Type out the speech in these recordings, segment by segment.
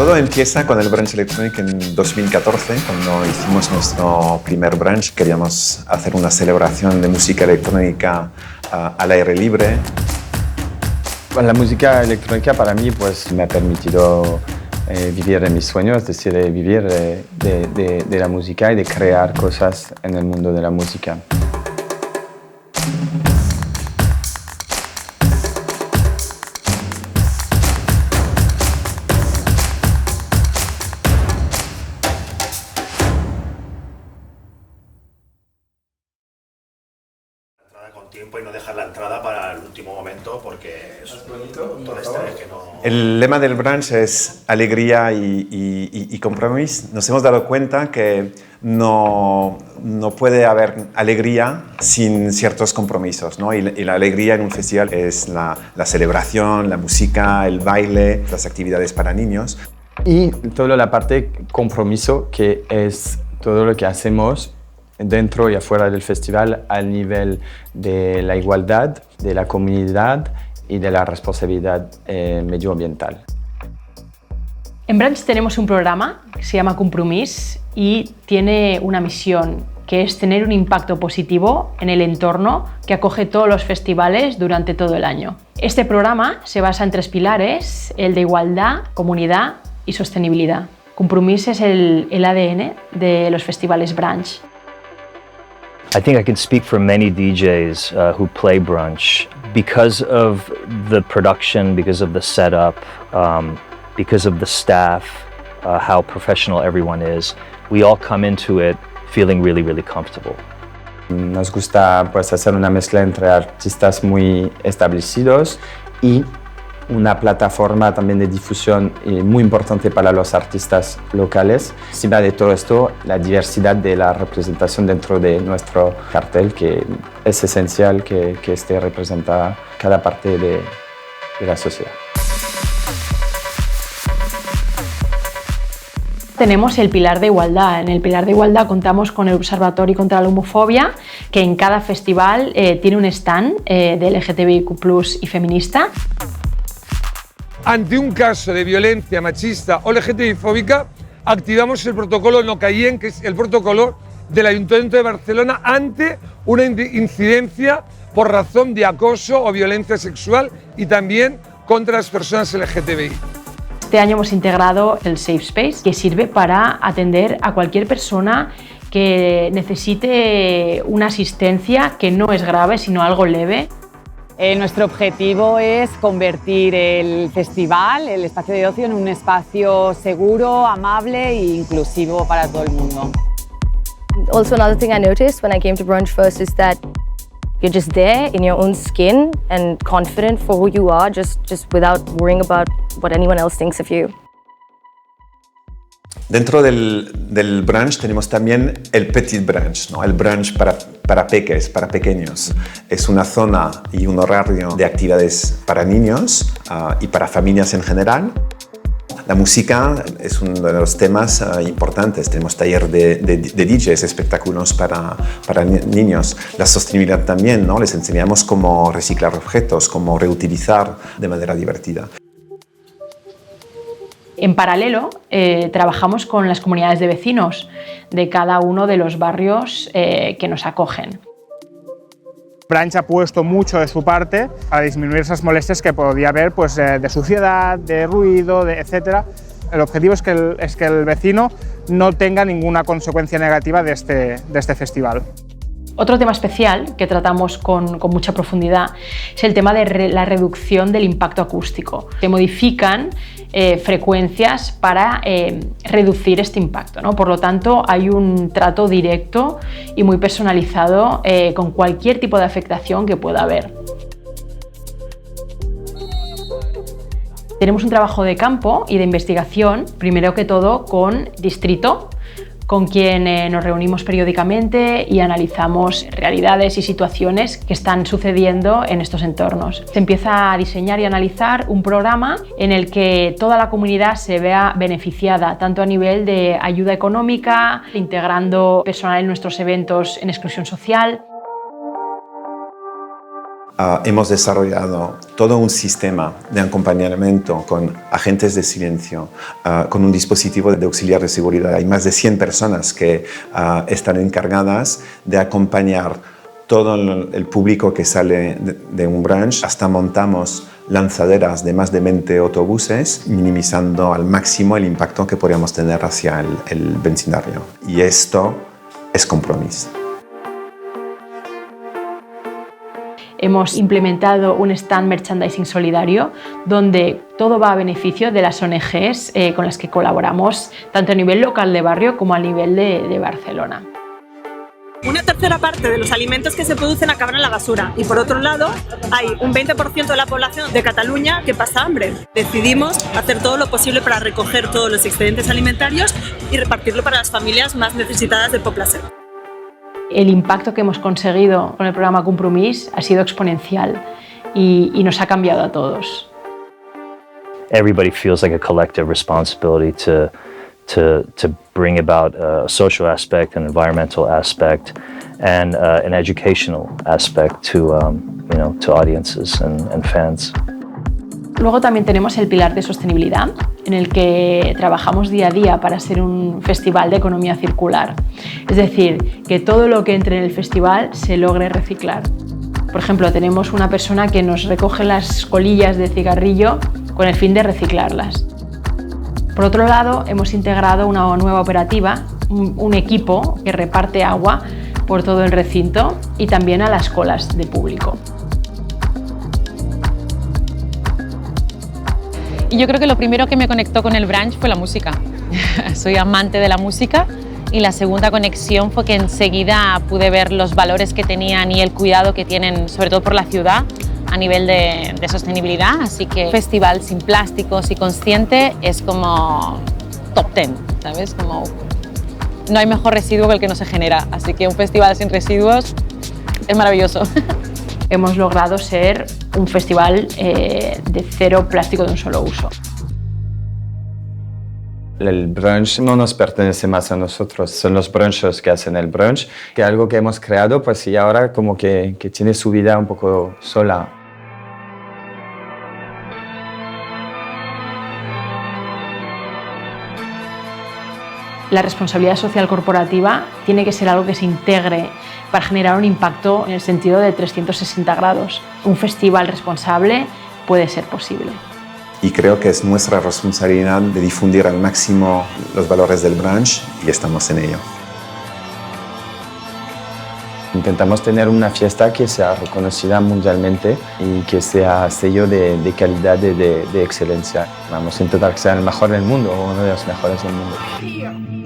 Todo empieza con el Brunch Electronic en 2014, cuando hicimos nuestro primer brunch. Queríamos hacer una celebración de música electrónica al aire libre. La música electrónica para mí pues, me ha permitido vivir mis sueños, es decir, vivir de la música y de crear cosas en el mundo de la música. Con tiempo y no dejar la entrada para el último momento porque es bonito, todo estrés que no... El lema del brunch es alegría y compromiso. Nos hemos dado cuenta que no puede haber alegría sin ciertos compromisos, ¿no? Y la alegría en un festival es la celebración, la música, el baile, las actividades para niños. Y toda la parte compromiso, que es todo lo que hacemos dentro y afuera del festival al nivel de la igualdad, de la comunidad y de la responsabilidad medioambiental. En Brunch tenemos un programa que se llama Compromís y tiene una misión, que es tener un impacto positivo en el entorno que acoge todos los festivales durante todo el año. Este programa se basa en 3 pilares: el de igualdad, comunidad y sostenibilidad. Compromís es el ADN de los festivales Brunch. I think I can speak for many DJs who play brunch because of the production, because of the setup, because of the staff, how professional everyone is. We all come into it feeling really, really comfortable. Nos gusta pues, hacer una mezcla entre artistas muy establecidos y una plataforma también de difusión muy importante para los artistas locales. Encima de todo esto, la diversidad de la representación dentro de nuestro cartel, que es esencial que esté representada cada parte de la sociedad. Tenemos el pilar de igualdad. En el pilar de igualdad contamos con el Observatorio contra la Homofobia, que en cada festival tiene un stand de LGTBIQ+ y feminista. Ante un caso de violencia machista o LGTBI-fóbica, activamos el protocolo No Cayen, que es el protocolo del Ayuntamiento de Barcelona ante una incidencia por razón de acoso o violencia sexual y también contra las personas LGTBI. Este año hemos integrado el Safe Space, que sirve para atender a cualquier persona que necesite una asistencia que no es grave, sino algo leve. Nuestro objetivo es convertir el festival, el espacio de ocio, en un espacio seguro, amable e inclusivo para todo el mundo. Also, another thing I noticed when I came to brunch first is that you're just there in your own skin and confident for who you are, just without worrying about what anyone else thinks of you. Dentro del brunch tenemos también el petit brunch, ¿no? El brunch para pequeños. Es una zona y un horario de actividades para niños y para familias en general. La música es uno de los temas importantes. Tenemos taller de DJs, espectáculos para niños. La sostenibilidad también, ¿no? Les enseñamos cómo reciclar objetos, cómo reutilizar de manera divertida. En paralelo, trabajamos con las comunidades de vecinos de cada uno de los barrios que nos acogen. Brunch ha puesto mucho de su parte para disminuir esas molestias que podía haber pues, de suciedad, de ruido, etc. El objetivo es que el vecino no tenga ninguna consecuencia negativa de este festival. Otro tema especial que tratamos con mucha profundidad es el tema de la reducción del impacto acústico. Se modifican frecuencias para reducir este impacto, ¿no? Por lo tanto, hay un trato directo y muy personalizado con cualquier tipo de afectación que pueda haber. Tenemos un trabajo de campo y de investigación, primero que todo con Distrito, con quien nos reunimos periódicamente y analizamos realidades y situaciones que están sucediendo en estos entornos. Se empieza a diseñar y analizar un programa en el que toda la comunidad se vea beneficiada, tanto a nivel de ayuda económica, integrando personal en nuestros eventos en exclusión social. hemos desarrollado todo un sistema de acompañamiento con agentes de silencio, con un dispositivo de auxiliar de seguridad. Hay más de 100 personas que están encargadas de acompañar todo el público que sale de un brunch. Hasta montamos lanzaderas de más de 20 autobuses, minimizando al máximo el impacto que podríamos tener hacia el vecindario. Y esto es Compromís. Hemos implementado un stand merchandising solidario donde todo va a beneficio de las ONGs con las que colaboramos, tanto a nivel local de barrio como a nivel de Barcelona. Una tercera parte de los alimentos que se producen acaban en la basura y por otro lado hay un 20% de la población de Cataluña que pasa hambre. Decidimos hacer todo lo posible para recoger todos los excedentes alimentarios y repartirlo para las familias más necesitadas del Poble Sec. El impacto que hemos conseguido con el programa Compromís ha sido exponencial y nos ha cambiado a todos. Everybody feels like a collective responsibility to bring about a social aspect, an environmental aspect, and an educational aspect to audiences and fans. Luego también tenemos el pilar de sostenibilidad, en el que trabajamos día a día para ser un festival de economía circular. Es decir, que todo lo que entre en el festival se logre reciclar. Por ejemplo, tenemos una persona que nos recoge las colillas de cigarrillo con el fin de reciclarlas. Por otro lado, hemos integrado una nueva operativa, un equipo que reparte agua por todo el recinto y también a las colas de público. Y yo creo que lo primero que me conectó con el brunch fue la música. Soy amante de la música y la segunda conexión fue que enseguida pude ver los valores que tenían y el cuidado que tienen, sobre todo por la ciudad, a nivel de sostenibilidad. Así que un festival sin plásticos y consciente es como top 10, ¿sabes? Como no hay mejor residuo que el que no se genera. Así que un festival sin residuos es maravilloso. Hemos logrado ser un festival de cero plástico de un solo uso. El brunch no nos pertenece más a nosotros, son los brunchers que hacen el brunch, que es algo que hemos creado pues, y ahora como que tiene su vida un poco sola. La responsabilidad social corporativa tiene que ser algo que se integre para generar un impacto en el sentido de 360 grados. Un festival responsable puede ser posible. Y creo que es nuestra responsabilidad de difundir al máximo los valores del brunch y estamos en ello. Intentamos tener una fiesta que sea reconocida mundialmente y que sea sello de calidad, de excelencia. Vamos a intentar que sea el mejor del mundo o uno de los mejores del mundo.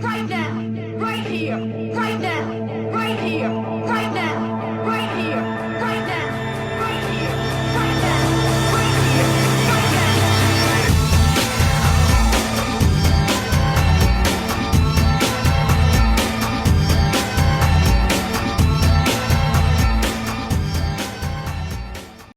Right now, right here.